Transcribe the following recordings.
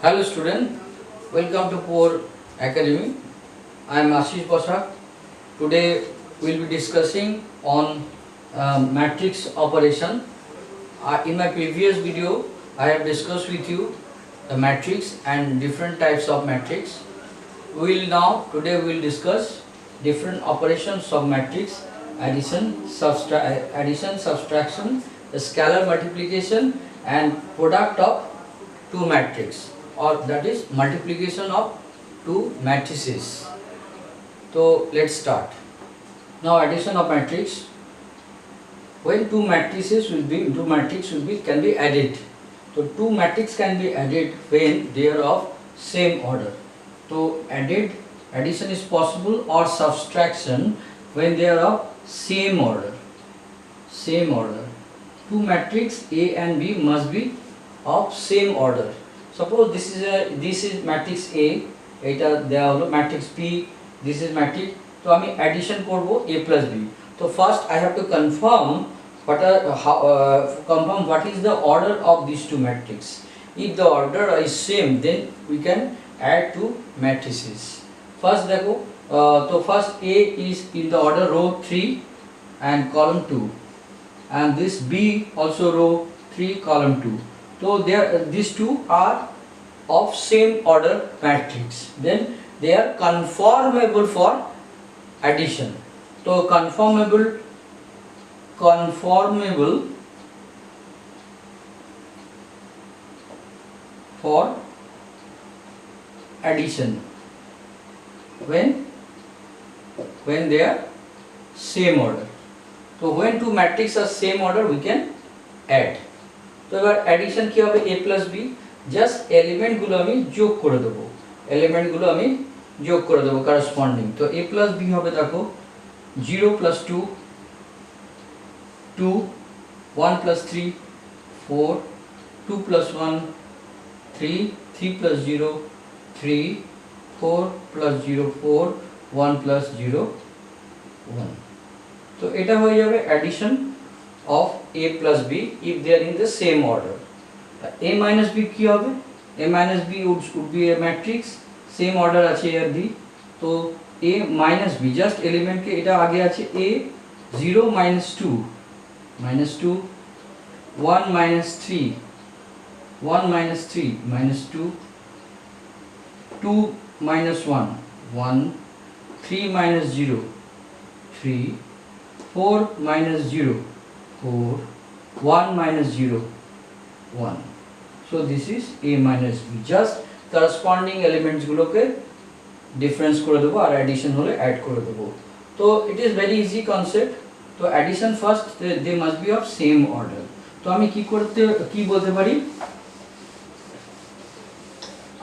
Hello student, welcome to Poor Academy. I am Ashish Bosak. Today we will be discussing on matrix operation. In my previous video, I have discussed with you the matrix and different types of matrix. Today we will discuss different operations of matrix: addition, subtraction, scalar multiplication, and product of two matrices, or that is multiplication of two matrices. So let's start. Now addition of matrix. When two matrices can be added. So two matrices can be added when they are of same order. So addition is possible, or subtraction when they are of same order. Same order. Two matrices A and B must be of same order. Suppose this is matrix A, eta deya holo matrix B, this is matrix. So ami addition korbo A plus B. So first I have to confirm what is the order of these two matrices. If the order is same, then we can add two matrices. First देखो, तो first A is in the order row 3 and column 2, and this B also row 3 column 2. So these two are of same order matrix. Then they are conformable for addition. So conformable for addition when they are same order. So when two matrices are same order, we can add. তো এবার addition কি হবে? a plus b, just এলিমেন্টগুলো আমি যোগ করে দেব, corresponding. তো a plus b হবে, দেখো 0 plus 2 2, 1 plus 3 4, 2 plus 1 3, 3 plus 0 3, 4 plus 0 4, 1 plus 0 1। তো এটা হয়ে যাবে addition of a plus b if they are in the same order. A minus b কি হবে? A minus b would be a matrix, same order আছে a R b. তো a minus b, just element কে এটা আগে আছে a 0 minus 2 1 minus 3 minus 2 2 minus 1 1 3 minus 0 3 4 minus 0 4 1 minus 0 1. So this is a minus b. Just corresponding elements গুলোকে difference করে দেব আর addition হলে অ্যাড করে দেব। তো it is very easy concept. তো addition first they must be of same order. তো আমি কি বলতে পারি?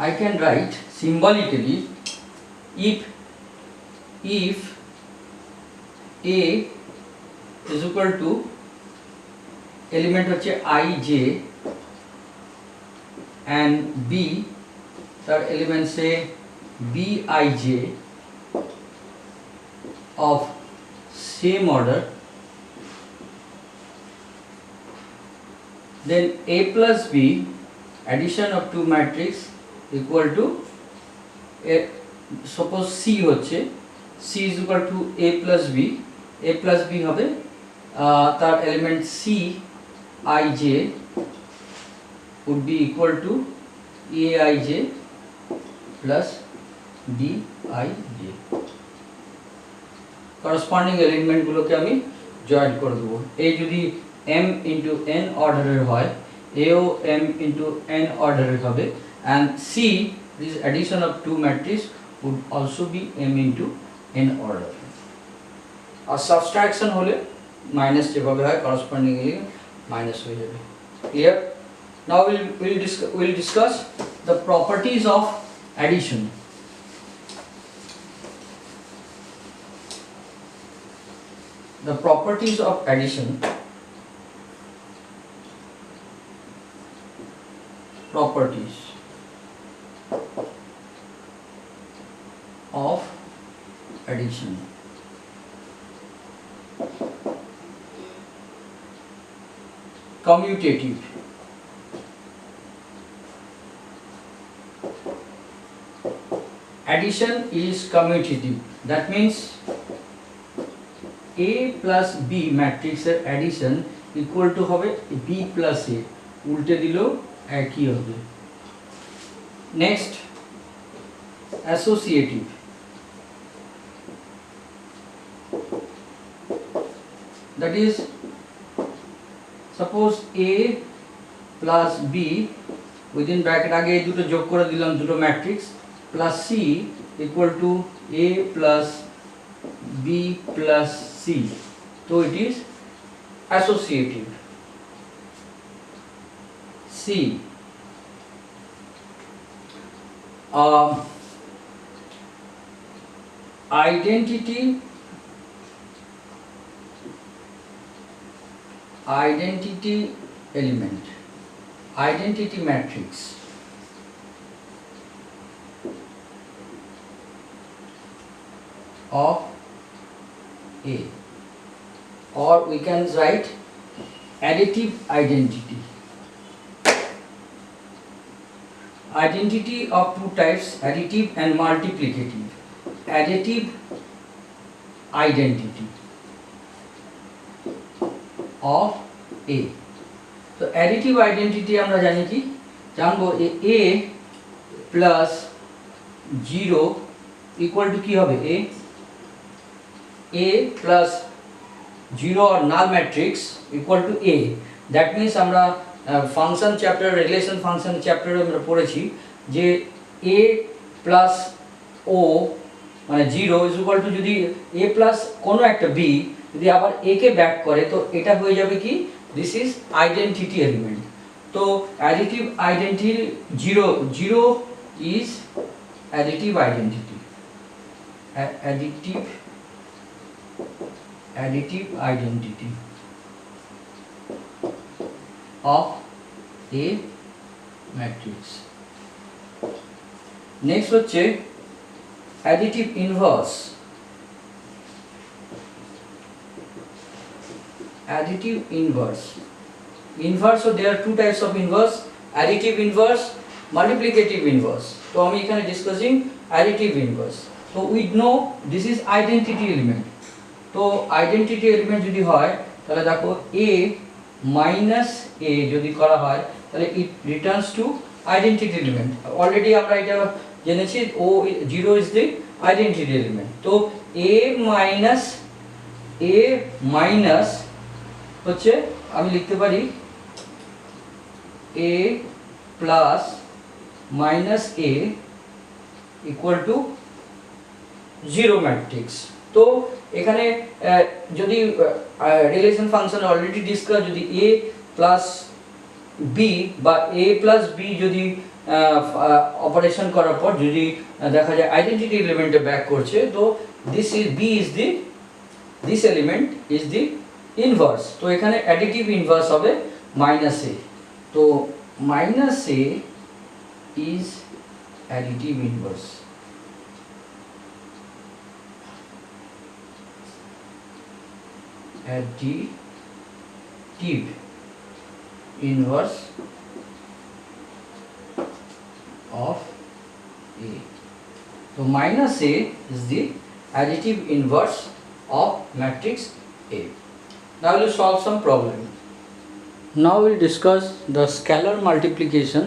I can write symbolically if a is equal to element হচ্ছে ij and b, তার element say bij of same order, then a plus b, addition of two matrix equal to suppose c হচ্ছে, c is equal to a plus b হবে তার element c ij would be equal to aij plus dij. corresponding element গুলোকে আমি join করে দেব। a যদি m into n অর্ডারের হয়, a O m into n অর্ডারের হবে, and c, this addition of two matrices, would also be m into n order. R subtraction হলে minus যেভাবে হয় correspondingly মাইনাস হয়ে যাবে। Clear? Now we'll discuss the properties of addition. The properties of addition. Properties of addition. Commutative. addition is commutative, that means A plus B matrix এর addition equal to হবে B plus A, উল্টে দিলেও একই হবে। Next associative, that is suppose A plus B within bracket আগে এই দুটো যোগ করে দিলাম দুটো matrix plus C equal to A plus B plus C, so it is associative। C identity element, identity matrix of A, or we can write additive identity, identity of two types, additive and multiplicative, additive identity of A। তো additive identity আমরা জানি কি, জানবো A plus 0 equal to কি হবে, A plus 0 or null matrix equal to A, that means আমরা function chapter, relation function চ্যাপ্টারে আমরা পড়েছি যে A plus O মানে 0 is equal to যদি A plus কোনো একটা B যদি আবার A কে ব্যাক করে তো এটা হয়ে যাবে কি, দিস ইজ আইডেন্টিটি এলিমেন্ট। তো additive identity 0 is additive identity, additive identity of A matrix। next হচ্ছে additive inverse, additive inverse, so there are two types of inverse, additive inverse, multiplicative inverse। তো আমি এখানে ডিসকাসিং additive inverse। তো we know this is identity element, তো identity element যদি হয় তাহলে দেখো A মাইনাস A যদি করা হয় তাহলে it returns to identity element. Already আমরা এটা জেনেছি ও 0 ইজ দি আইডেন্টিটি এলিমেন্ট। তো A মাইনাস হচ্ছে আমি লিখতে পারি A plus minus A equal to 0 matrix. তো এখানে যদি রিলেশন ফাংশন অলরেডি ডিসকাস, যদি A প্লাস B বা A প্লাস B যদি অপারেশন করার পর যদি দেখা যায় আইডেন্টিটি এলিমেন্টে ব্যাক করছে, তো this is B is the, this element is the inverse. তো এখানে অ্যাডিটিভ ইনভার্স হবে মাইনাস A, তো minus A is additive inverse. additive inverse of A, so minus A is the additive inverse of matrix A। now we will solve some problem। now we will discuss the scalar multiplication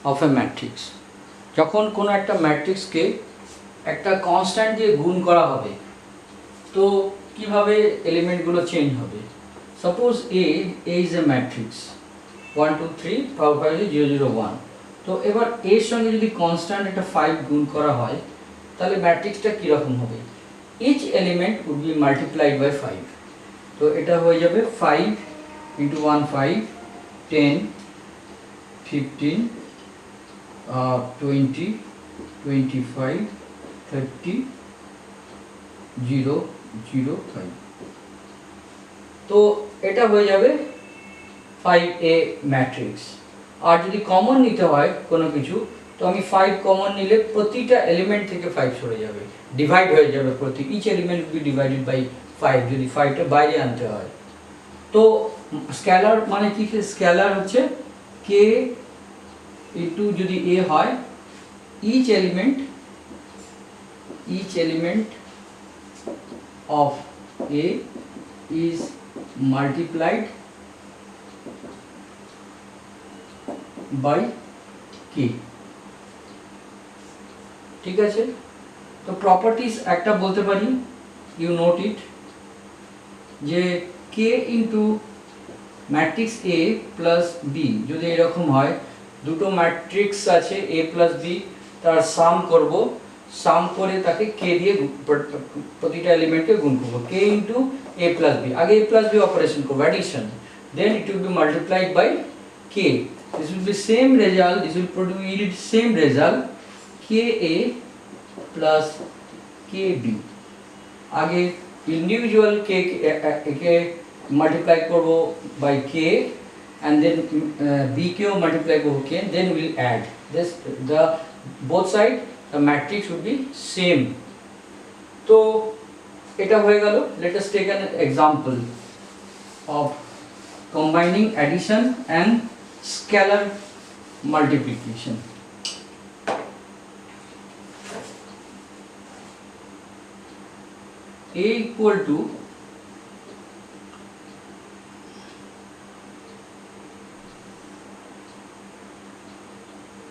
of a matrix। যখন কোনো একটা ম্যাট্রিক্সকে একটা constant দিয়ে গুণ করা হবে তো কিভাবে এলিমেন্টগুলো চেঞ্জ হবে। Suppose A is a matrix 1 2 3 5 5 0 0 1, তো এবার এর সঙ্গে যদি কনস্ট্যান্ট একটা 5 গুণ করা হয় তাহলে ম্যাট্রিক্সটা কীরকম হবে, each element would be multiplied by 5। তো এটা হয়ে যাবে 5 ইন্টু 1 5 10 15 20 25 30 0 0 5, তো এটা হয়ে যাবে 5A ম্যাট্রিক্স। আর যদি কমন নিতে হয় কোনো কিছু তো আমি 5 কমন নিলে প্রতিটা এলিমেন্ট থেকে 5 সরে যাবে, ডিভাইড হয়ে যাবে, প্রতি each element will be divided by 5 যদি 5টা বাইরে আনতে হয়। তো স্কেলার মানে কি, স্কেলার হচ্ছে k ইনটু যদি A হয় each element each element of A is multiplied by K। ঠিক আছে, তো প্রপার্টিজ একটা বলতে পারি, ইউ নোট ইট, যে K into matrix A plus B যদি এরকম হয়, দুটো ম্যাট্রিক্স আছে A প্লাস B, তার সাম করব, সাম করে তাকে K দিয়ে প্রতিটা এলিমেন্টকে গুণ করব, K into A plus B, আগে A প্লাস B অপারেশন করব addition, then it will be multiplied by K, this will be same result, this will produce same result KA plus KB, আগে individual কে multiply করব by K and then B কেও multiply করব K, then we'll add this, the both side the matrix would be same। তো এটা হয়ে গেল। let us take an example of combining addition and scalar multiplication। A equal to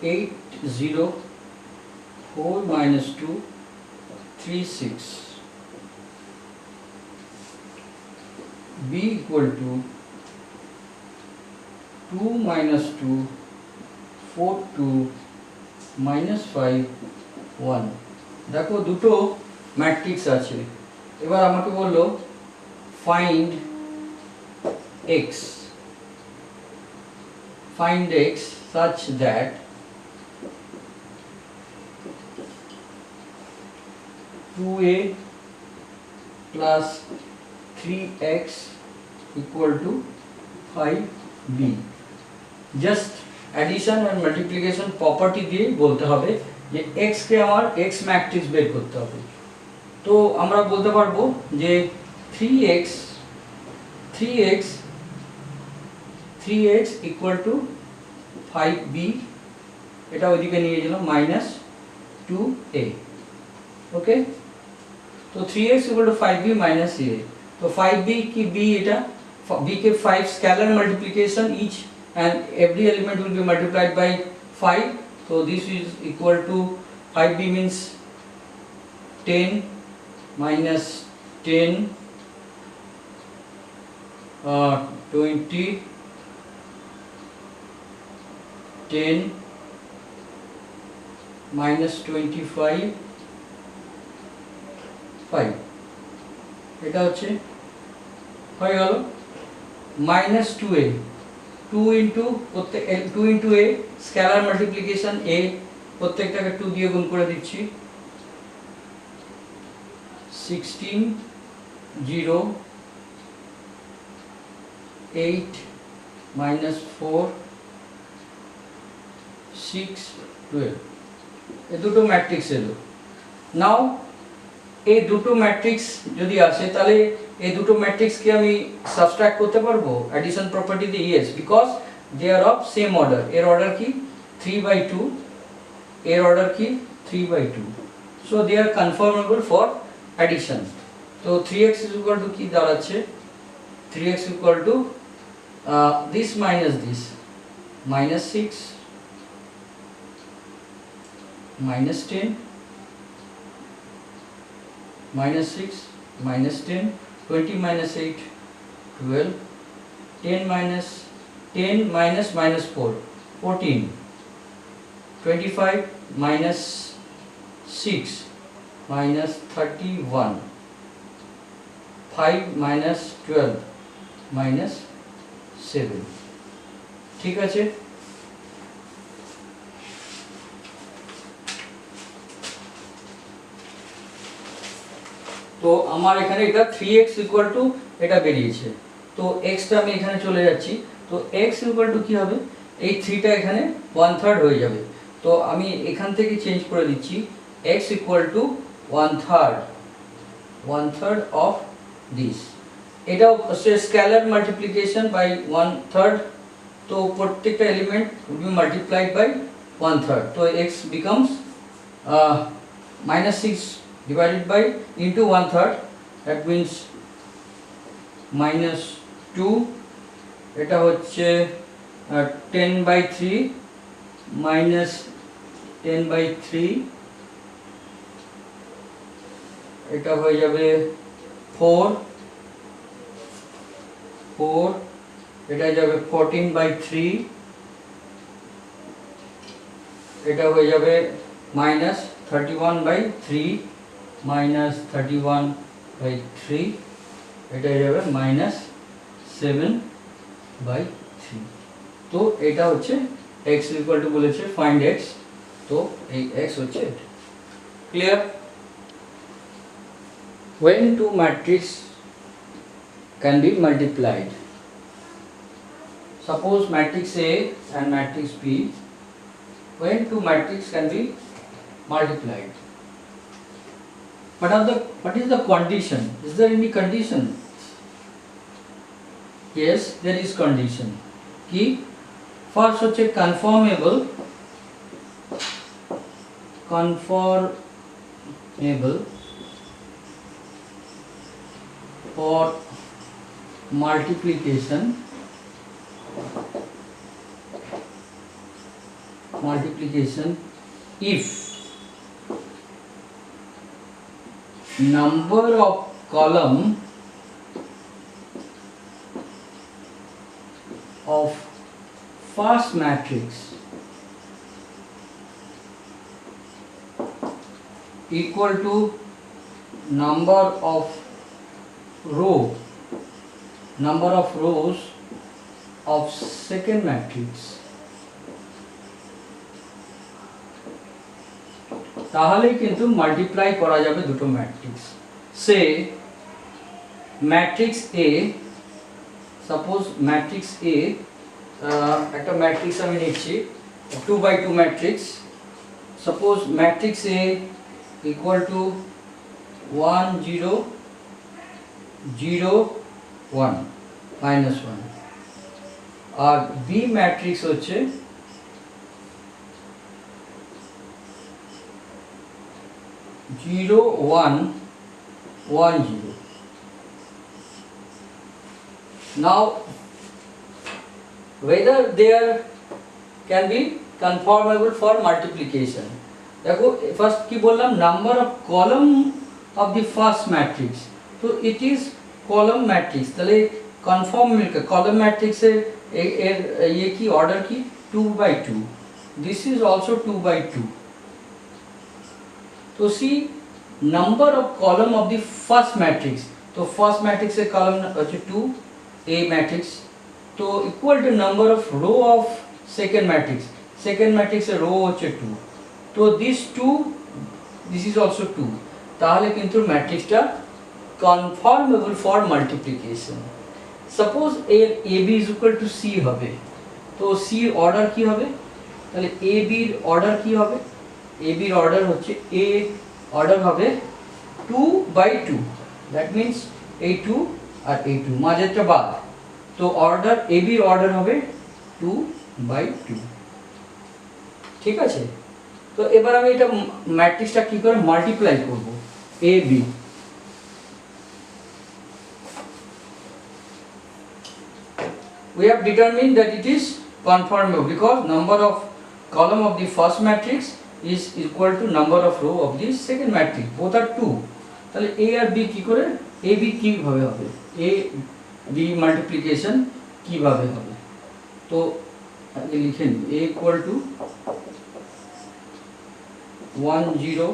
804 minus 2 36, B equal to 2 minus 2 4 2 minus 5 1। দেখো দুটো matrix আছে, এবার আমাকে বললো find x, find x such that two a plus 3x equal to 5b। Just addition আর multiplication property দিয়ে বলতে হবে যে x কে আমার x ম্যাট্রিক্স বের করতে হবে। তো আমরা বলতে পারবো যে 3x equal to 5b, এটা ওইদিকে নিয়ে গেলাম মাইনাস 2a, ওকে। তো 3x equal to 5b minus a, তো 5b কি b, এটা b के 5 scalar multiplication each and every element will be multiplied by 5, so this is equal to 5b means 10 minus 10 20 10 minus 25 5, এটা হচ্ছে হয়ে গেল মাইনাস 2a, 2 ইন্টু প্রত্যেক 2 into a scalar multiplication a, প্রত্যেকটাকে 2 দিয়ে গুণ করে দিচ্ছি, 16 0 8 minus 4 6 12, এই দুটো ম্যাট্রিক্স এলো। নাও এই দুটো ম্যাট্রিক্স যদি আসে তাহলে এই দুটো ম্যাট্রিক্স কি আমি সাবট্রাক্ট করতে পারবো অ্যাডিশন প্রপার্টি দিয়ে? Yes, because they are of same order. এর অর্ডার কি 3/2, এর অর্ডার কি 3/2, so they are conformable for addition. তো 3x is equal to কি দাঁড়াচ্ছে, 3x equal to this minus this, minus 6 minus 10 minus 6 minus 10, 20 minus 8 12, 10 minus 10 minus minus 4 14, 25 minus 6 minus 31, 5 minus 12 minus 7, ঠিক আছে। তো আমার এখানে এটা 3x equal to এটা বেরিয়েছে, তো x টা আমি এখানে চলে যাচ্ছি, তো x equal to কি হবে, এই 3 টা এখানে 1/3 হয়ে যাবে, তো আমি এখান থেকে চেঞ্জ করে দিচ্ছি x equal to 1/3 of this, এটাও স্কেলার মাল্টিপ্লিকেশন বাই 1/3, তো প্রত্যেকটা element will be multiplied by 1/3, তো x becomes -6 divided by into 1/3, that means -2, এটা হচ্ছে 10/3 minus 10/3, এটা হয়ে যাবে 4, এটা যাবে 14/3, এটা হয়ে যাবে -31/3 -31/3, এটা হয়ে যাবে -7/3। তো এটা হচ্ছে x ইকুয়াল টু বলেছে ফাইন্ড x, তো এই x হচ্ছে clear. when two matrix can be multiplied, suppose matrix A and matrix B, when two matrix can be multiplied, what is the condition? Is there any condition? Yes, there is condition. Ki first হচ্ছে conformable for multiplication if number of column of first matrix equal to number of rows of second matrix, তাহলে কিন্তু multiply করা যাবে দুটো matrix. Say matrix A, suppose matrix A, একটা matrix আমি নিচ্ছি 2/2 matrix, suppose matrix A equal to 1 0 0 1 -1, আর B matrix হচ্ছে 0 1 1 0। now whether there can be conformable for multiplication, দেখো ফার্স্ট কি বললাম, number of column of the first matrix, তো it is column matrix, তাহলে কনফর্ম মিলকে কলাম ম্যাট্রিক্সের এর ये কি অর্ডার কি 2/2, দিস ইজ অলসো 2/2। तो see number of column of the first matrix, तो फर्स्ट मैट्रिक्स से कॉलम अच्छे 2 ए मैट्रिक्स, तो equal to number of row of second matrix से रो अच्छे 2, तो दिस इज आल्सो 2, তাহলে কিন্তু ম্যাট্রিক্সটা কনফর্মেবল ফর মাল্টিপ্লিকেশন। সাপোজ এর A B is equal to C হবে, তো সি এর অর্ডার কি হবে, তাহলে এ বি এর অর্ডার কি হবে, এ বির অর্ডার হচ্ছে এ অর্ডার হবে 2/2, দ্যাট মিন্স এই 2 আর এই 2 মাঝেরটা বাদ, তো অর্ডার এ বির অর্ডার হবে 2/2। ঠিক আছে, তো এবার আমি এটা ম্যাট্রিক্সটা কি করে মাল্টিপ্লাই করব, A B, we have determined that it is conformable because number of column of the first matrix is equal to number of row of the second matrix, both are 2, তাহলে a আর b কি করে, a b কিভাবে হবে, a b multiplication কিভাবে হবে, তো আগে লিখে নিই a equal to 1 0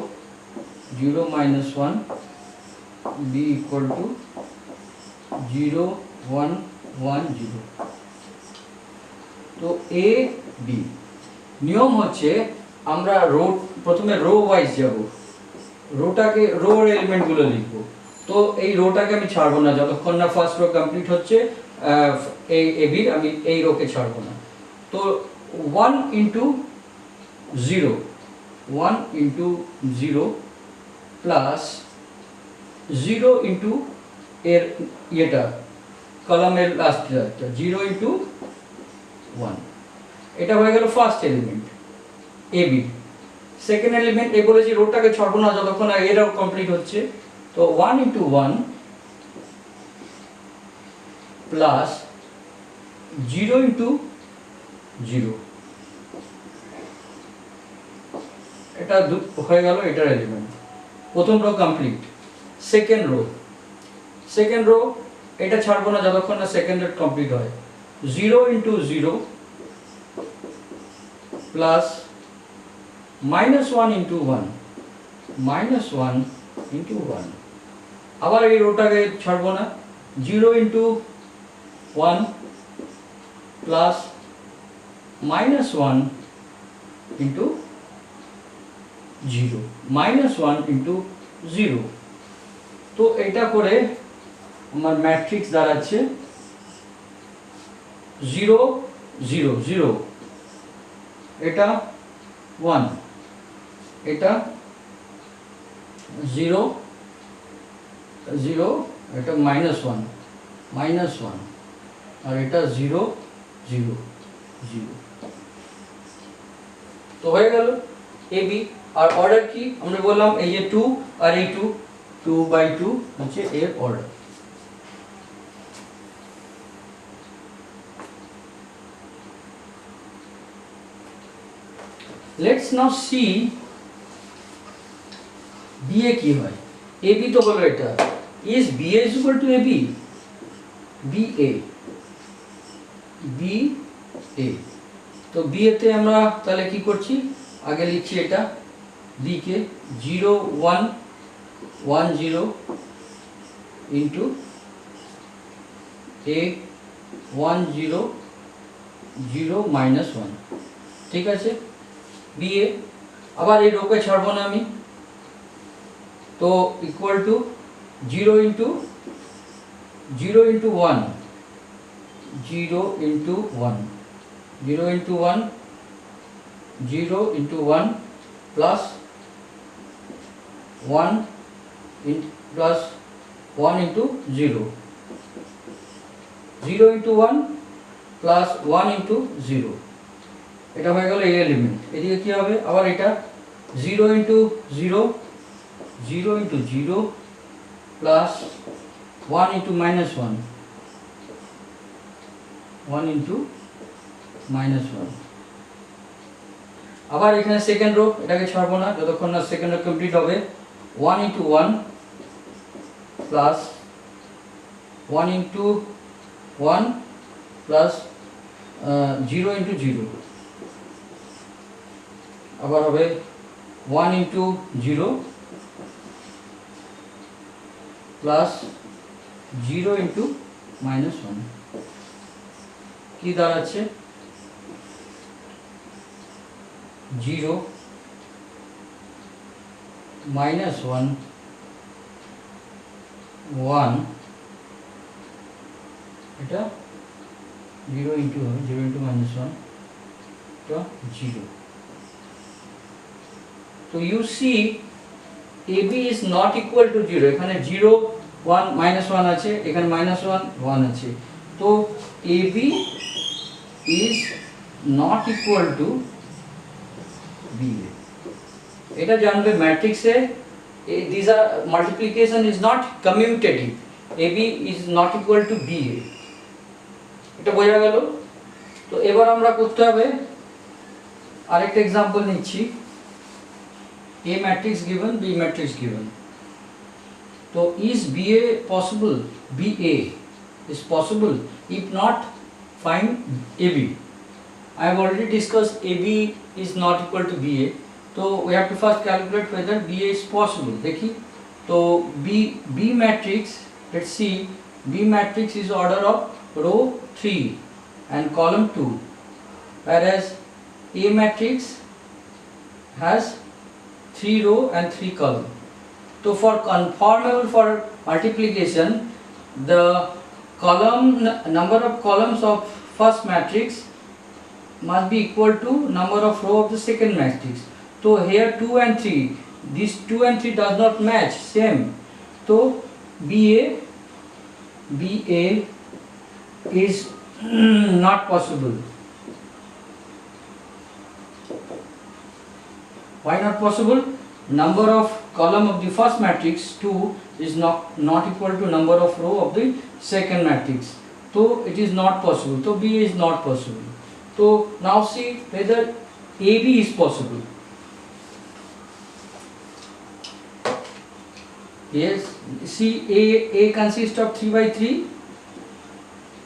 0 -1, b equal to 0 1 1 0, তো a b নিয়ম হচ্ছে আমরা রো প্রথমে রো ওয়াইজ যাব, রোটাকে রোর এলিমেন্টগুলো লিখব, তো এই রোটাকে আমি ছাড়বো না যতক্ষণ না ফার্স্ট রো কমপ্লিট হচ্ছে, এই এ বি আমি এই রোকে ছাড়বো না, তো 1 * 0 1 * 0 প্লাস 0 * এর এটা কলামের লাস্টটা 0 * 1, এটা হয়ে গেল first element A B. Second element এ বলেছি রোটাকে ছাড়বো না যতক্ষণ না এটাও কমপ্লিট হচ্ছে। তো 1 into 1 প্লাস 0 into 0, এটা হয়ে গেল এটার এলিমেন্ট। প্রথম রো কমপ্লিট। সেকেন্ড রো এটা ছাড়বো না যতক্ষণ না সেকেন্ড রো কমপ্লিট হয়। 0 into 0 প্লাস -1 into 1, -1 into 1, আবার এই রোটাকে ছাড়বো না। 0 into 1 প্লাস -1 into 0, -1 into 0। তো এটা করে আমার ম্যাট্রিক্স দাঁড়াচ্ছে 0 0 0, এটা 1, এটা 0 0, এটা -1 -1, আর এটা 0 0 0। তো হয়ে গেল এ বি। আর অর্ডার কি আমরা বললাম, এই যে 2 আর এই 2, 2/2 হচ্ছে এর order. Let's now see BA কি হয়। AB তো হলো এটা। Is BA is equal to AB? BA তো BA তে আমরা তাহলে কি করছি, আগে লিখছি এটা B কে 0 1 1 0 into A 1 0 0 -1, ঠিক আছে। BA আবার এই রোকে ছাড়বো না আমি, তো equal to 0 into 1 0 into 1 0 into 1 0 into 1 plus 1 plus 1 into 0 0 into 1 plus 1 into 0, এটা হয়ে গেল এই এলিমেন্ট। এদিকে কি হবে, আবার এটা 0 into 0 0 into 0 plus 1 into -1 1 into -1, আবার এখানে সেকেন্ড রো, এটাকে ছাড়বো না যতক্ষণ না সেকেন্ড রো কমপ্লিট হবে। 1 into 1 plus 1 into 1 plus 0 into 0, আবার হবে 1 into 0 plus 0 into -1, কি দাঁড়াচ্ছে 0 -1 1, এটা 0 into -1, এটা 0। তো you see AB is not equal to 0, এখানে 0 1 -1 আছে, এখানে -1 1 আছে, তো AB is not equal to BA। এটা জানবে ম্যাট্রিক্সে these are multiplication is not commutative, AB is not equal to BA, এটা বোঝা গেল। তো এবার আমরা করতে হবে আরেকটা एग्जांपल নিচ্ছি। A matrix given, B matrix given, so is BA possible? BA is possible, if not find AB। I have already discussed AB is not equal to BA, so we have to first calculate whether BA is possible। देखिए तो B matrix, let's see, B matrix is order of row 3 and column 2, whereas A matrix has 3 row and 3 column। So for conformable for multiplication, the number of columns of first matrix must be equal to number of row of the second matrix। So here 2 and 3, this 2 and 3 does not match same, so BA is not possible। Why not possible? Number of column of the first matrix 2 is not equal to number of row of the second matrix. So it is not possible. So B is not possible. So now see whether AB is possible. Yes, see A consists of 3 by 3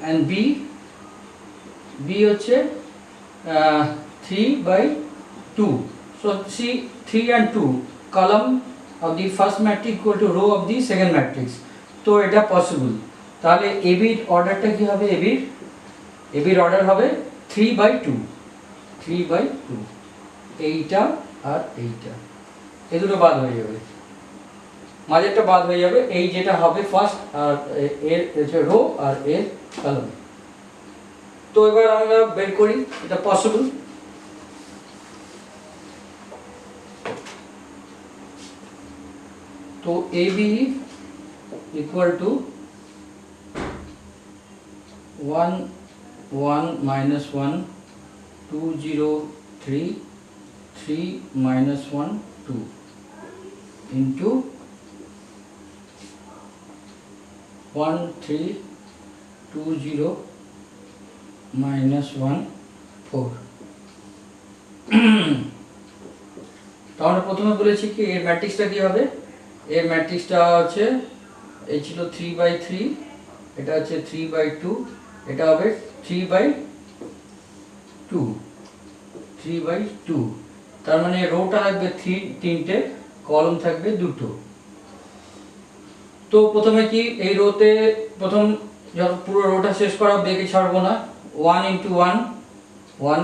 and B হচ্ছে 3 by 2. So see 3 and 2 column of the first matrix equal to row of the second matrix. তো এটা possible. তাহলে AB এর অর্ডারটা কি হবে? AB এর order হবে 3 by 2, 3 by 2, এইটা আর এইটা, এই দুটো বাদ হয়ে যাবে, মাঝেরটা বাদ হয়ে যাবে, এই যেটা হবে ফার্স্ট আর এর হচ্ছে রো আর এর কলাম। তো এবার আমরা বের করি এটা পসিবল। তো AB equal to 1 1 minus 1 2 0 3 3 minus 1 2 into 1 3 2 0 minus 1 4। তাহলে প্রথমে বলেছি কি এর ম্যাট্রিক্সটা কি হবে? এর ম্যাট্রিক্সটা হচ্ছে এই ছিল 3 by 3, এটা হচ্ছে 3 by 2, এটা হবে 3 by 2, 3 by 2। তার মানে রোটা থাকবে 3টে, কলাম থাকবে 2টো। তো প্রথমে কি এই রোতে প্রথম যখন পুরো রোটা শেষ করা বেগে ছাড়বো না, 1 into 1 1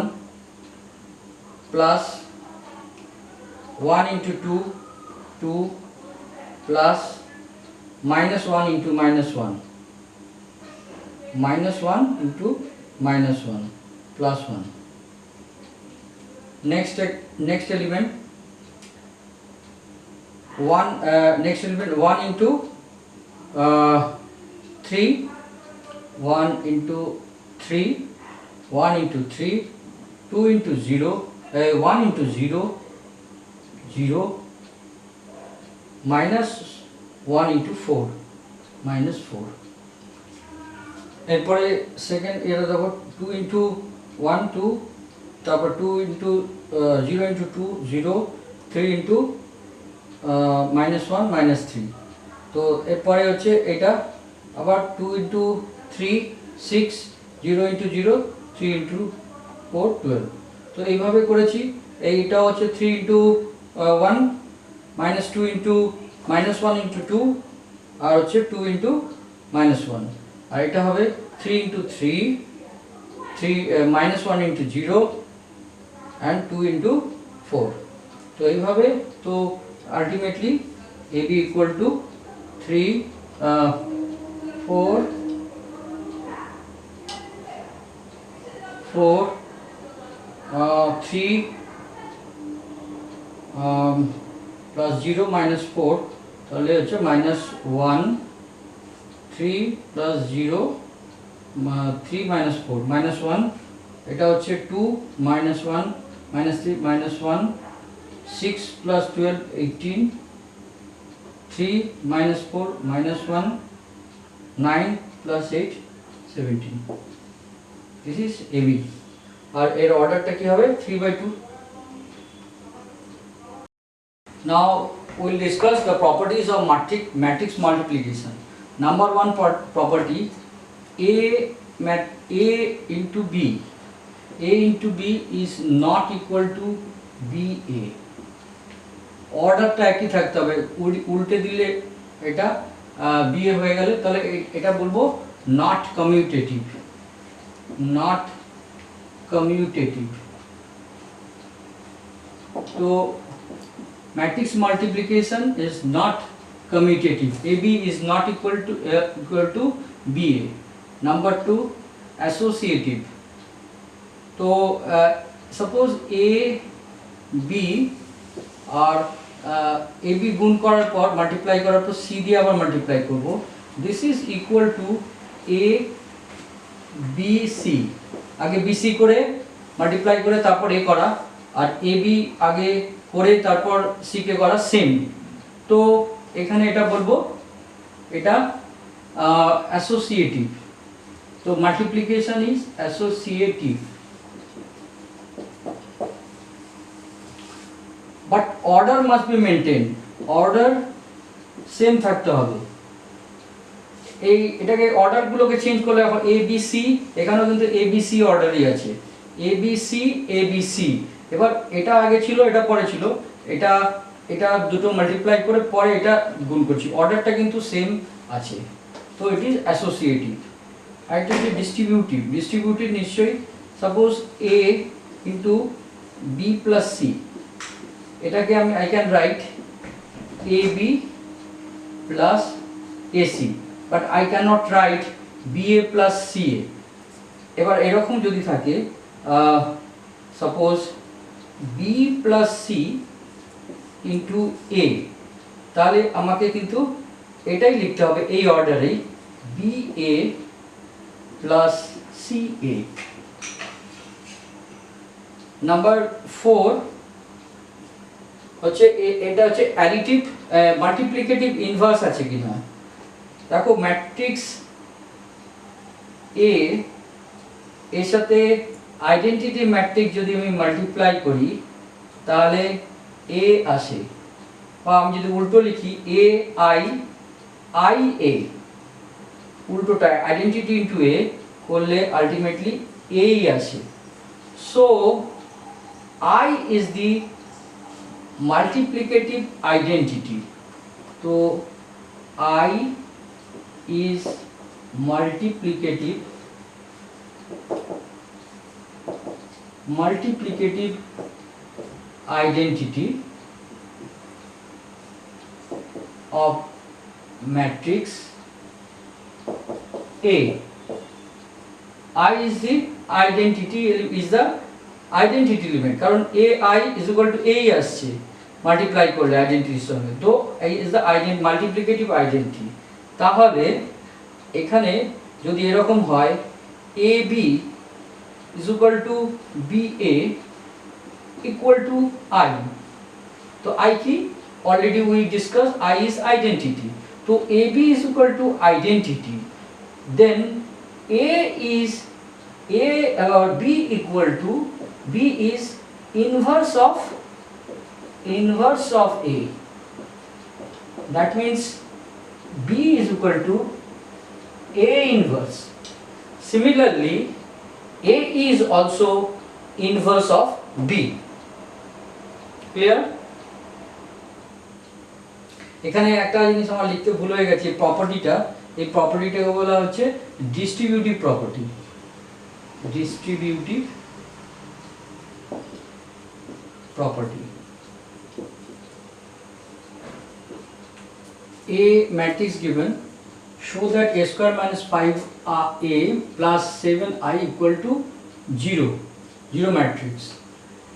plus 1 into 2 2 plus minus 1 into minus 1 minus 1 into minus 1 plus 1। next element 1 into 3 1 into 3 1 into 3 2 into 0 1 into 0 0 minus 1 into 4 minus 4। এরপরে সেকেন্ড এটা দেখো 2 into 1 2, তারপর 2 into 0 into 2 0 3 into minus 1 minus 3। তো এরপরে হচ্ছে এটা আবার 2 into 3 6 0 into 0 3 into 4 12। তো এইভাবে করেছি। এইটা হচ্ছে 3 into 1 minus 2 into minus 1 into 2 আর হচ্ছে 2 into minus 1, আর এটা হবে 3 into 3 minus 1 into 0 and 2 into 4। তো এইভাবে তো ultimately AB equal to 3 4 4 3 plus 0 minus 4, তাহলে হচ্ছে minus 1 3 plus 0 3 minus 4 minus 1, এটা হচ্ছে 2 minus 1 minus 3 minus 1 6 plus 12 18 3 minus 4 minus 1 9 plus 8 17। This is AB আর এর অর্ডারটা কি হবে? 3 by 2। Now we will discuss the properties of matrix multiplication. Number one property, A into B is not equal to BA। অর্ডারটা একই থাকতে হবে, উল্টে দিলে এটা BA হয়ে গেলে তাহলে এটা বলবো not commutative, not commutative। তো matrix multiplication is not commutative, AB is not equal to BA। Number 2, associative। তো suppose AB আর AB গুণ করার পর মাল্টিপ্লাই করার পর C দিয়ে আবার মাল্টিপ্লাই করব, this is equal to ABC। আগে BC করে মাল্টিপ্লাই করে তারপর A করা, আর এ বি আগে করে তারপর সি কে করা সেম। তো এখানে এটা বলবো এটা অ্যাসোসিয়েটিভ। তো multiplication is associative, but order must be maintain, order same থাকতে হবে। এই এটাকে অর্ডারগুলোকে চেঞ্জ করলে এখন এ বি সি, এখানেও কিন্তু এ বি সি অর্ডারই আছে, A B C A B C. এবার এটা আগে ছিল এটা পরে ছিল, এটা এটা দুটো মাল্টিপ্লাই করে পরে এটা গুণ করছি, অর্ডারটা কিন্তু সেম আছে। তো ইট ইজ অ্যাসোসিয়েটিভ। আর এটা হচ্ছে ডিস্ট্রিবিউটিভ। ডিস্ট্রিবিউটিভ নিশ্চয়ই suppose A into B plus C, এটাকে আমি I can write A B plus A C, but I cannot write B A plus C A. এবার এরকম যদি থাকে suppose B plus C into A, তাহলে আমাকে কিন্তু এটাই লিখতে হবে এই অর্ডারেই, B A plus C A. Number 4 হচ্ছে এটা হচ্ছে অ্যাডিটিভ মাল্টিপ্লিকেটিভ ইনভার্স আছে কিনা। দেখো ম্যাট্রিক্স এ এর সাথে আইডেন্টিটি ম্যাট্রিক্স যদি আমি মাল্টিপ্লাই করি তাহলে এ আসে, বা আমি যদি উল্টো লিখি এ আই আই এ, উল্টোটা আইডেন্টিটি ইন্টু এ করলে আলটিমেটলি এই আসে। So I is the multiplicative identity. তো I is multiplicative identity of matrix A. I is the identity element, কারণ AI is equal to A আসছে মাল্টিপ্লাই করলে আইডেন্টিটির সঙ্গে, তো এই ইজ দ্য মাল্টিপ্লিকেটিভ আইডেন্টিটি। তাহলে এখানে যদি এরকম হয় A B is equal to BA equal to I, तो I की already we discussed I is identity, तो AB is equal to identity, then A is B equal to B is inverse of A, that means B is equal to A inverse. Similarly A is also inverse of B. Clear? এখানে একটা জিনিস আমার লিখতে ভুল হয়ে গেছে, প্রপার্টিটা, এই প্রপার্টিটাকে বলা হচ্ছে distributive property. Distributive property. A matrix given, show that A square minus 5A plus 7I equal to 0, zero matrix,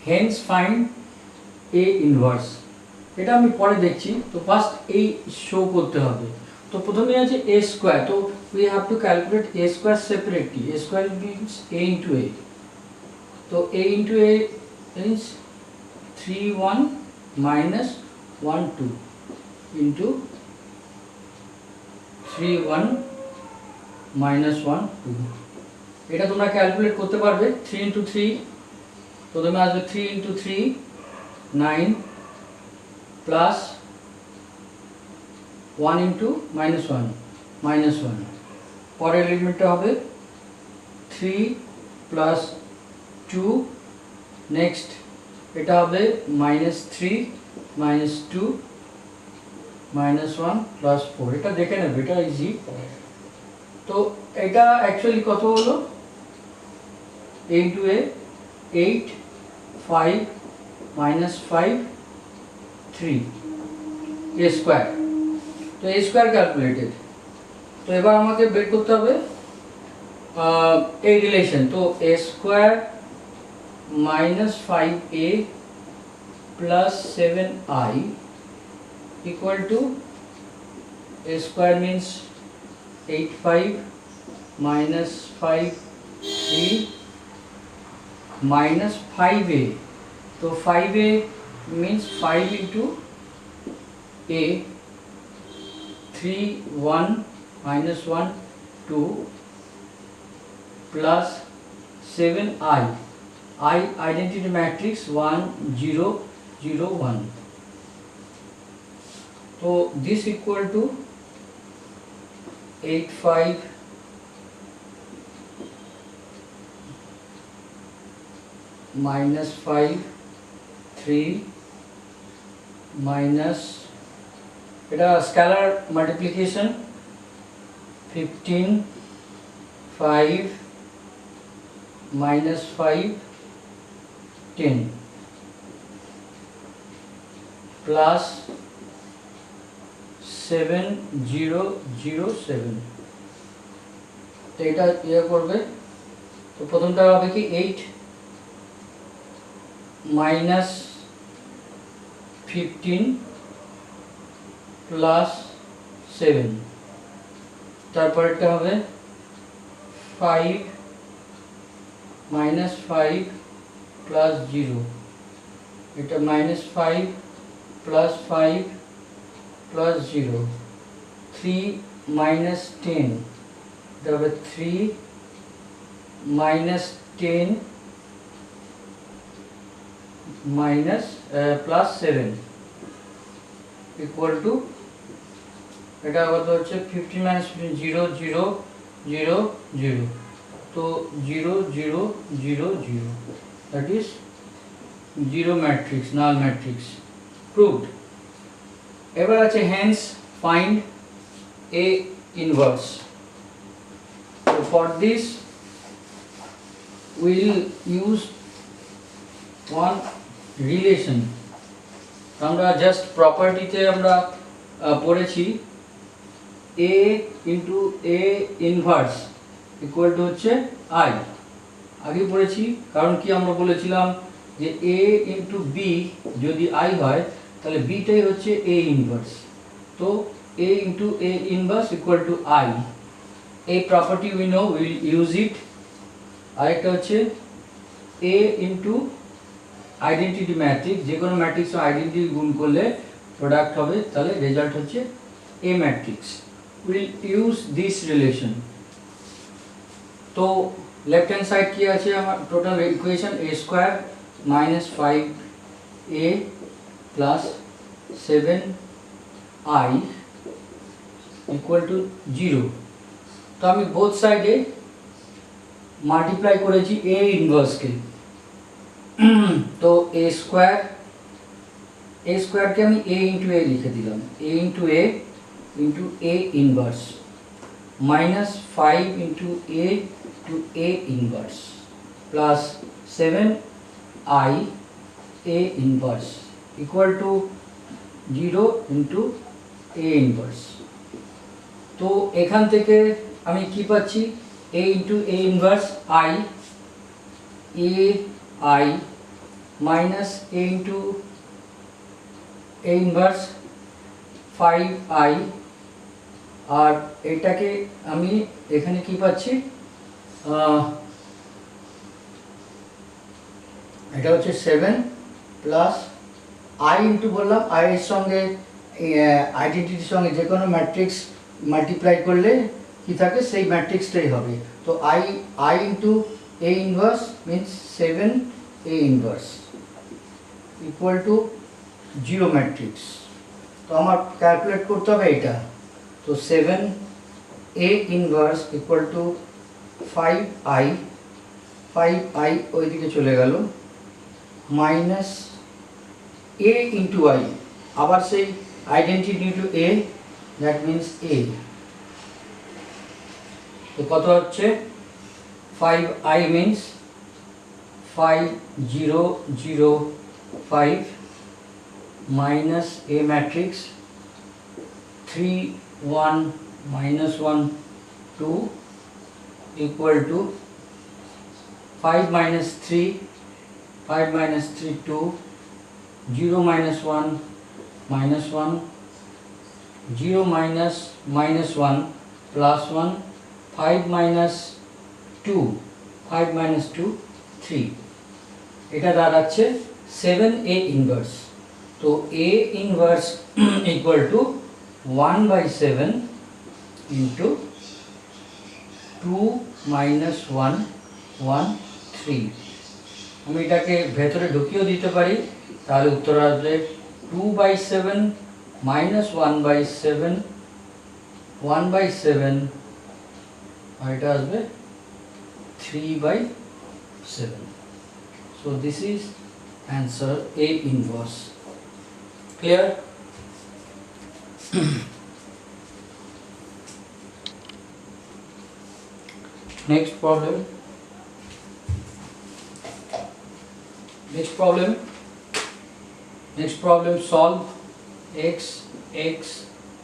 hence find A inverse। এটা আমি পরে দেখছি, তো ফার্স্ট এই শো করতে হবে। তো প্রথমে আছে A square, তো we have to calculate A square separately. A square means A into A, তো A into A means 3 1 minus 1 2 into 3 1 minus 1 2, এটা তোমরা ক্যালকুলেট করতে পারবে। 3 into 3 প্রথমে আসবে 3 into 3 9 প্লাস 1 into minus 1 পরের এলিমেন্টটা হবে 3 plus 2, নেক্সট এটা হবে -3 -2 -1 plus 4, এটা দেখে নেবে, এটা ইজি। তো এটা অ্যাকচুয়ালি কত হলো, A into A 8 5 -5 3 A square, তো A square ক্যালকুলেটেড। তো এবার আমাকে বের করতে হবে এই রিলেশন, তো A square minus 5A plus 7I equal to A square means 8 5 minus 5 3 minus 5A तो 5a means 5 into a, 3 1 minus 1 2 plus 7i, I identity matrix 1 0 0 1. So this equal to 8 5 minus 5 3 minus এটা scalar multiplication 15 5 minus 5 10 plus 7 0 0 7. তো এটা ইয়ে করবে, তো প্রথমটা হবে কি 8 minus 15 plus 7, তারপরেরটা হবে 5 minus 5 plus 0, এটা minus 5 plus 5 plus 0, 3 minus 10, এটা হবে 3 minus 10 minus plus 7 equal to এটা কত হচ্ছে 15 minus 15 0 0 0 0, তো 0 0 0 0, that is 0 matrix, null matrix proved. এবার আছে hence find A inverse. So for this we will use one relation. আমরা জাস্ট প্রপার্টিতে আমরা পড়েছি a into a inverse equal to হচ্ছে I, আগে পড়েছি। কারণ কি আমরা বলেছিলাম যে a into b যদি I হয় তাহলে b টাই হচ্ছে a inverse, তো a into a inverse equal to I, এই property we know, we will use it. আরেকটা হচ্ছে a into আইডেন্টিটি ম্যাট্রিক্স, যে কোনো ম্যাট্রিক্স আইডেন্টিটি গুণ করলে প্রোডাক্ট হবে, তাহলে রেজাল্ট হচ্ছে A matrix. Will use this relation. তো লেফট হ্যান্ড সাইড কি আছে আমার total equation a square minus 5a plus 7i equal to 0। তো আমি বোথ সাইডে মাল্টিপ্লাই করেছি a ইনভার্সকে, তো a স্কয়ারকে আমি a ইন্টু a লিখে দিলাম, a into a inverse minus 5 into a to a inverse plus 7i a inverse equal to 0 into a inverse. তো এখান থেকে আমি কি পাচ্ছি, a into a inverse i minus a into a inverse 5i, আর এটাকে আমি এখানে কি পাচ্ছি, এটা হচ্ছে 7 প্লাস i ইন্টু বললাম i এর সঙ্গে আইডেন্টিটির সঙ্গে যে কোনো ম্যাট্রিক্স মাল্টিপ্লাই করলে কি থাকে সেই ম্যাট্রিক্সটাই হবে। তো i into a inverse means 7a inverse equal to 0 matrix. তো আমার ক্যালকুলেট করতে হবে এটা, তো 7a inverse equal two 5i ওইদিকে চলে গেল মাইনাস a ইন্টু i, আবার সেই identity into a, that means a, তো কত হচ্ছে 5i means 5005 minus a matrix 3 1 minus 1 2 equal to 5 minus 3 2, 0 minus 1 minus 1, 0 minus 1 plus 1, 5 minus 2 3, এটা দাঁড়াচ্ছে 7A inverse. तो A inverse equal to 1 by 7 into 2 minus 1 1 3. আমি এটাকে ভেতরে ঢুকিয়েও দিতে পারি, তাহলে উত্তর আসবে 2 by 7 minus 1 by 7 1 by 7 আর এটা আসবে 3 by 7. So this is answer A inverse. Clear? Next problem. Next problem solve x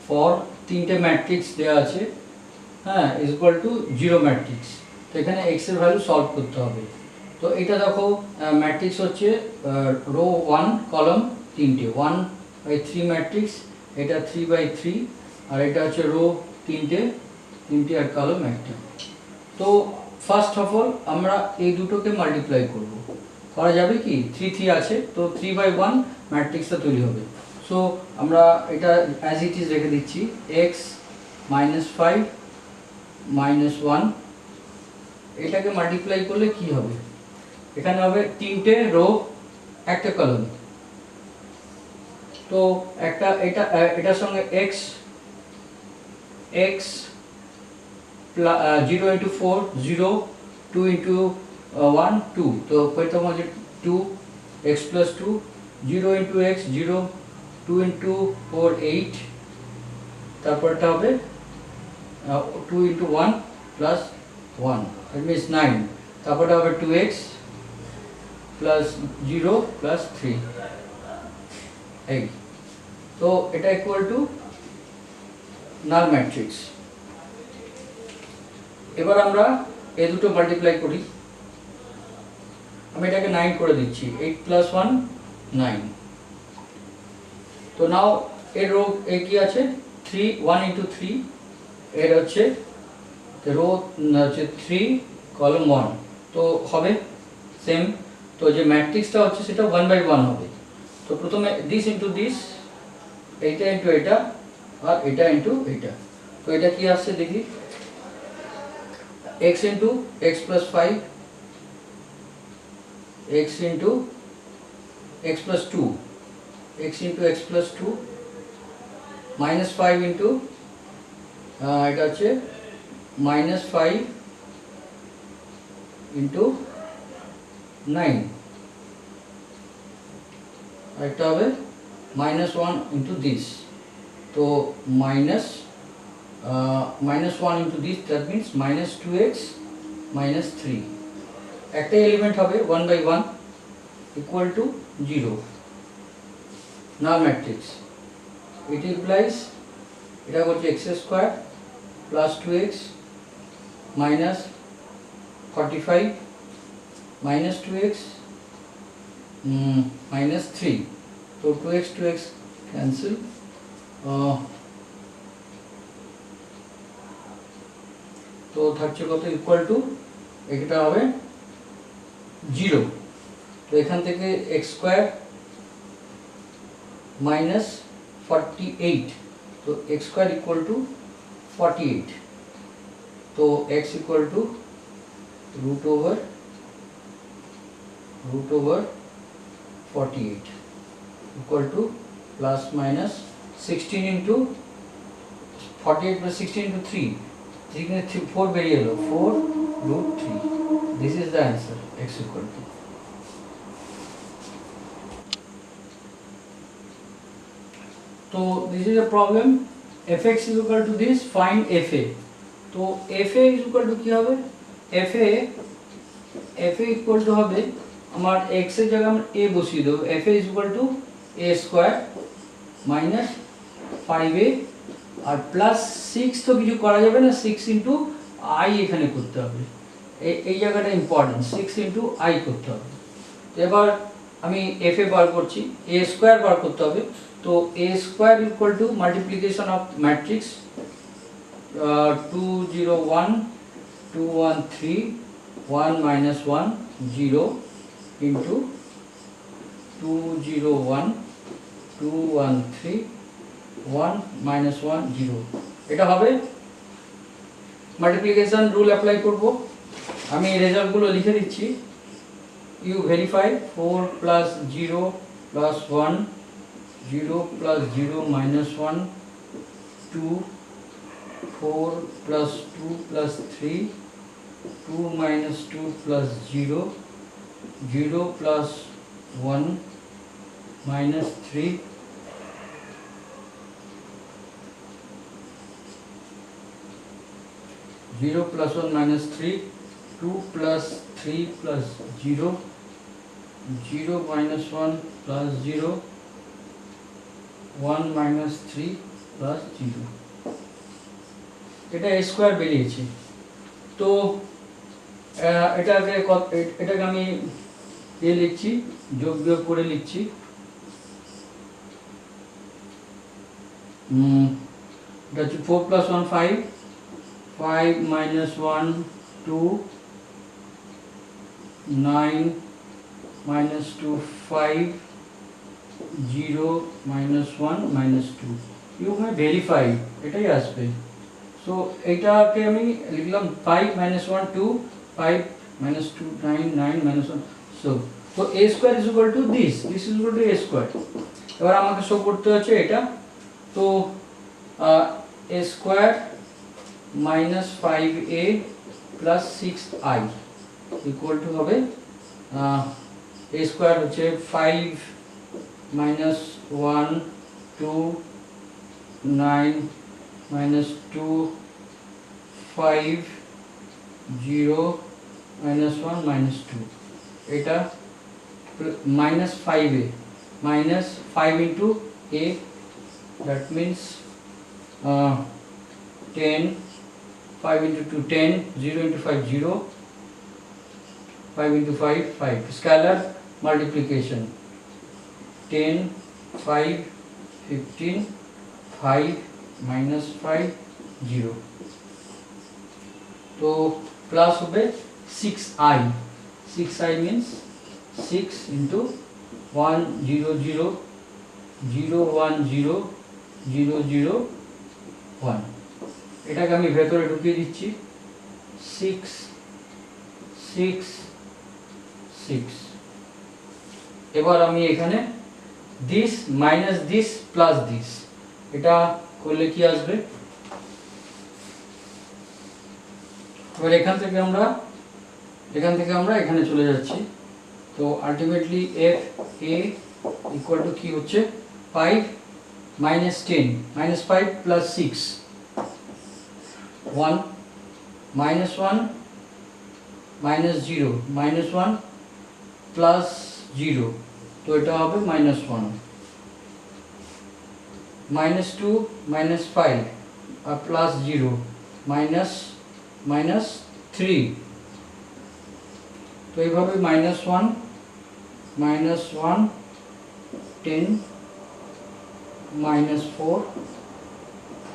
for তিনটে ম্যাট্রিক্স দেওয়া আছে, হ্যাঁ, ইজ ইকুয়াল টু 0 ম্যাট্রিক্স। তো এখানে x এর ভ্যালু সলভ করতে হবে। তো এটা দেখো ম্যাট্রিক্স হচ্ছে রো 1 কলাম তিনটে 1 by 3 ম্যাট্রিক্স, এটা 3 by 3, আর এটা হচ্ছে রো তিনটে আর কলাম একটা। তো ফার্স্ট অফ অল আমরা এই দুটোকে মাল্টিপ্লাই করব। করা যাবে কি, 3 3 আছে, তো 3 by 1 ম্যাট্রিক্সটা তৈরি হবে। সো আমরা এটা অ্যাজ ইট ইজ রেখে দিচ্ছি, x minus 5 minus 1, এটাকে মাল্টিপ্লাই করলে কি হবে, এখানে হবে তিনটে রো একটা কলাম। তো একটা এটার সঙ্গে x 0 into 4 0, 2 into 1 2, তো প্রথম হচ্ছে 2 x plus 2, 0 into x 0, 2 into 4 8, তারপরটা হবে 2 into 1 plus 1, that means 9, তারপরটা হবে 2x plus 0 plus 3 8. তো এটা ইকুয়াল টু নাল ম্যাট্রিক্স। এবার আমরা এই দুটো মাল্টিপ্লাই করি, আমি এটাকে 9 করে দিচ্ছি, 8 plus 1 9। তো নাও এর রো এ কি আছে 3 1 into 3, এর হচ্ছে রো হচ্ছে 3 কলাম 1, তো হবে সেম। তো যে ম্যাট্রিক্সটা হচ্ছে সেটা 1 by 1 হবে। তো প্রথমে দিস ইন্টু দিস, এইটা ইন্টু এটা আর এটা ইন্টু এটা। তো এটা কি আসছে দেখি, x into x plus 5, x into x plus 2, x into x plus 2, minus 5 into এটা হচ্ছে minus 5 into 9, আর এটা হবে minus 1 into this, তো minus 1 into this, that means minus 2x minus 3, একটা এলিমেন্ট হবে 1 by 1 equal to 0, null matrix. It implies এটা হচ্ছে x square plus 2x minus 45 minus 2x minus 3, তো 2x cancel, তো থাকছে কত ইকুয়াল টু, এটা হবে 0। তো এখান থেকে x স্কয়ার মাইনাস 48, তো x স্কয়ার ইকুয়াল টু 48, তো x equal to root over 48 equal to plus minus 16 into 48 plus 16 into 3, 4 বেরিয়ে এলো, 4 root 3. This is the answer, x equal to. So this is a problem, fx is equal to this, find fa. তো fa is equal to কি হবে, fa equal to হবে আমার x এর জায়গায় আমরা a বসিয়ে দেব, fa is equal to a square minus 5a আর প্লাস 6, তো কিছু করা যাবে না, 6 into i এখানে করতে হবে, এই জায়গাটা ইম্পর্টেন্ট, 6 into i করতে হবে। তো এবার আমি fa বার করছি, a স্কয়ার বার করতে হবে। তো a square equal to multiplication of matrix 2 0 1 2 1 3 1 minus 1 0 into 2 0 1 2 1 3 1 minus 1 0 এটা হবে মাল্টিপ্লিকেশন রুল অ্যাপ্লাই করব আমি রেজাল্টগুলো লিখে দিচ্ছি you verify 4 plus 0 plus 1 0 plus 0 minus 1 2 4 plus 2 plus 3 2 minus 2 plus 0 0 plus 1 minus 3 0 plus 1 minus 3 2 plus 3 plus 0 0 minus 1 plus 0 1 minus 3 plus 0 এটা a square বেরিয়েছে তো এটাকে আমি এ লিখছি যোগ বিয়োগ করে লিখছি এটা হচ্ছে 4 plus 1 5 5 minus 1 2 9 minus 2 5 0 minus 1 minus 2 you may verify এটাই আসবে so এটাকে আমি লিখলাম 5 minus 1 2 5 minus 2 9 9 minus 1 so a square is equal to this is equal to a square এবার আমাকে শো করতে হচ্ছে এটা তো a square minus 5a plus 6i equal to হবে a square হচ্ছে 5 minus 1 2 9 minus 2 5 0 minus 1 minus 2 এটা minus 5a minus 5 into a that means 10 5 into 2 10 0 into 5 0 5 into 5 5 scalar multiplication 10 5 15 5 minus 5 0 तो प्लस होबे 6i 6i means 6 into 1 0 0 0 1 0 0 0 1 এটাকে আমি ভেতরে ঢুকিয়ে দিচ্ছি 6 6 6 এবার আমি এখানে this minus this plus this এটা করলে কি আসবে এবার এখান থেকে আমরা এখানে চলে যাচ্ছি তো ultimately f a equal two কি হচ্ছে 5 minus 10 minus 5 plus 6 1 minus 1 minus 0 minus 1 plus 0 তো এটা হবে minus 1 minus 2 minus 5 plus 0 minus 3 তো এইভাবে minus 1 minus 1 10 minus 4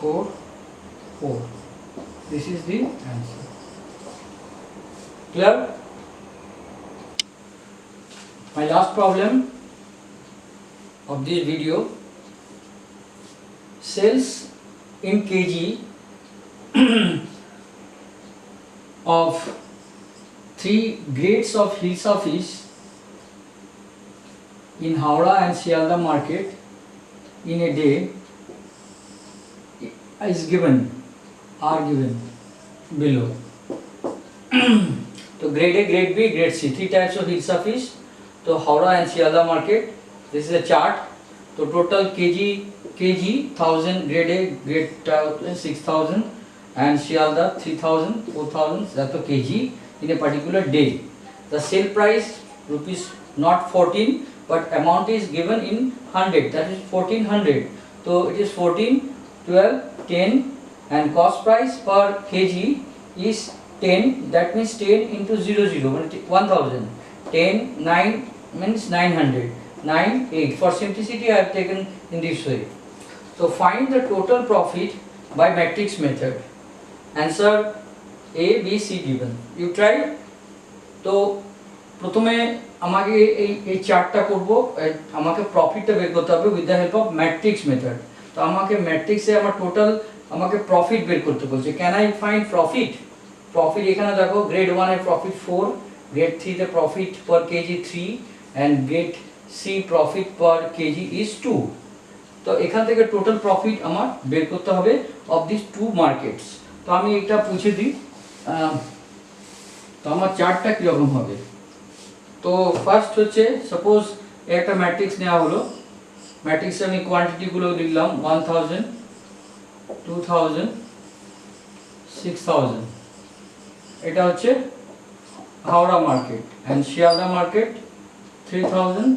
4 4 this is the answer clear my last problem of this video sales in kg of 3 grades of Hilsa fish in Howrah and Sialda market in a day is given are given below तो grade A, grade B, grade C 3 types of Hilsa fish तो Howrah and Sialda market this is a chart तो total kg 1000 grade A grade 6000 and Sialda 3000 4000 that is kg in a particular day the sale price rupees not 14 but amount is given in 100 that is 1400 so it is 14 12 10 and cost price per kg is 10 that means 10 into 00 1000 10 9 means 900 9 8 for simplicity I have taken in this way so find the total profit by matrix method answer A B C given you try तो प्रथमे আমাকে এই চার্টটা করব, আমাকে প্রফিটটা বের করতে হবে with the help of matrix method. তো আমাকে ম্যাট্রিক্সে আমার টোটাল আমাকে প্রফিট বের করতে বলছে। Can I find profit? Profit এখানে দেখো, গ্রেড 1 এর প্রফিট 4, গ্রেড 3 তে profit per kg 3 and grade C profit per kg is 2। তো এখান থেকে টোটাল প্রফিট আমার বের করতে হবে অফ দিস টু মার্কেটস। তো আমি এটা পুছে দিই। তো আমার চার্টটা কীরকম হবে? তো ফার্স্ট হচ্ছে, সাপোজ একটা ম্যাট্রিক্স নেওয়া হলো, ম্যাট্রিক্সে আমি কোয়ান্টিটিগুলো লিখলাম 1000, 2000, 6000। এটা হচ্ছে Howrah market and Sealdah market 3000,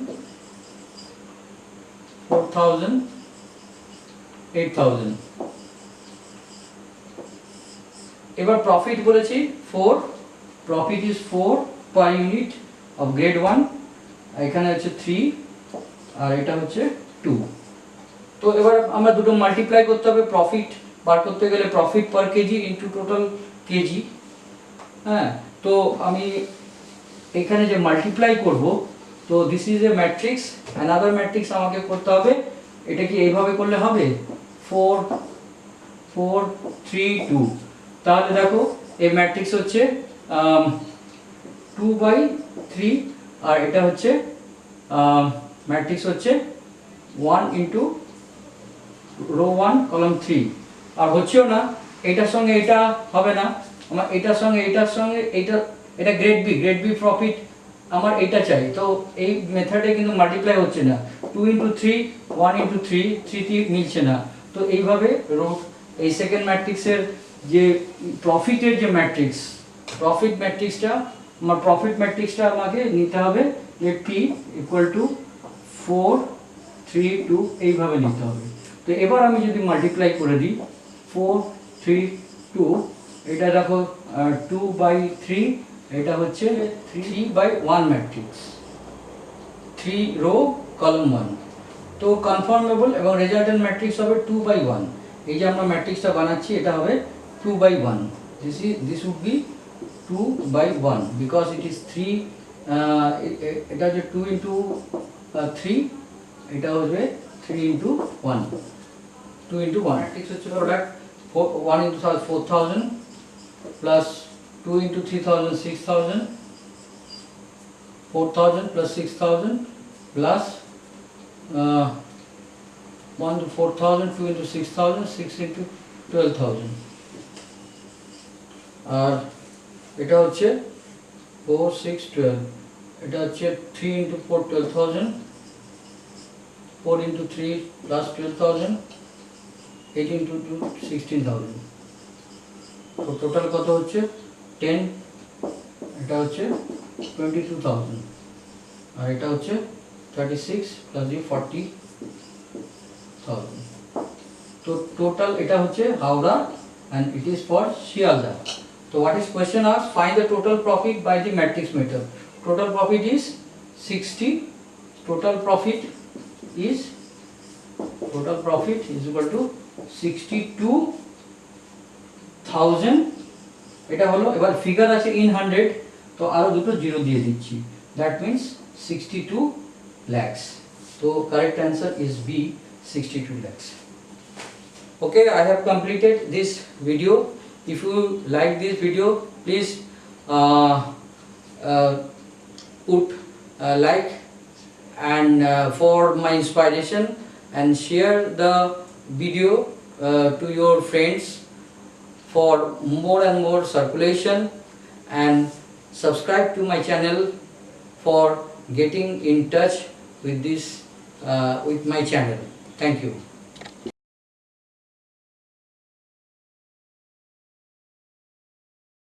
4000, 8000। এবার প্রফিট বলেছি 4, profit is 4 per unit of grade 1, এখানে হচ্ছে 3 আর এটা হচ্ছে 2। তো এবার আমরা দুটো মাল্টিপ্লাই করতে হবে, প্রফিট বার করতে গেলে profit per KG into total KG. হ্যাঁ, তো আমি এখানে যে মাল্টিপ্লাই করব, তো this is a matrix, another matrix আমাকে করতে হবে। এটা কি এইভাবে করলে হবে? 4 4 3 2। তাহলে দেখো এই ম্যাট্রিক্স হচ্ছে 2/3 আর এটা হচ্ছে ম্যাট্রিক্স হচ্ছে 1 ইন্টু রো 1 কলাম 3। আর হচ্ছেও না, এটার সঙ্গে এটা হবে না, আমার এটার সঙ্গে এটা গ্রেড বি প্রফিট আমার এটা চাই। তো এই মেথডে কিন্তু মাল্টিপ্লাই হচ্ছে না, 2 ইন্টু 3 1 ইন্টু 3 3 মিলছে না। তো এইভাবে এই সেকেন্ড ম্যাট্রিক্সের যে প্রফিটের যে ম্যাট্রিক্স, প্রফিট ম্যাট্রিক্সটা আমাকে নিতে হবে যে পি ইকুয়াল টু 4 3 2 এইভাবে নিতে হবে। তো এবার আমি যদি মাল্টিপ্লাই করে দিই 4 3 2, এটা দেখো 2/3, এটা হচ্ছে 3/1 ম্যাট্রিক্স, 3 রো কলাম 1। তো কনফার্মেবল এবং রেজাল্টেন্ট ম্যাট্রিক্স হবে 2/1। এই যে আমরা ম্যাট্রিক্সটা বানাচ্ছি এটা হবে 2/1। This would be 2/1 because it is 3, এটা হচ্ছে 2 ইন্টু 3, এটা হবে 3 ইন্টু 1, 2 ইন্টু 1। ম্যাট্রিক্স হচ্ছে product 1 into 4000 plus 2 into 3000 6000, 4000 plus 6000 plus 1 to 4000, 2 into 6000, 6 into 12000। আর এটা হচ্ছে 4 6 12, এটা হচ্ছে 3 into 4 12000, 4 into 3 plus 12000, 8 into 2 16000। তো টোটাল কত হচ্ছে 10, এটা হচ্ছে 22000 আর এটা হচ্ছে 36 plus 40,000। তো টোটাল এটা হচ্ছে Howrah and it is for Shialda. So what is question asked? Find the total profit by the matrix method. Total profit is 60. Total profit is equal to 62,000। এটা হলো, এবার ফিগার আছে ইন 100, তো আরো দুটো জিরো দিয়ে দিচ্ছি, that means 62 lakhs. So correct answer is B, 62 lakhs. Okay, I have completed this video. If you like this video, please put like and for my inspiration, and share the video to your friends for more and more circulation, and subscribe to my channel for getting in touch with this with my channel. Thank you.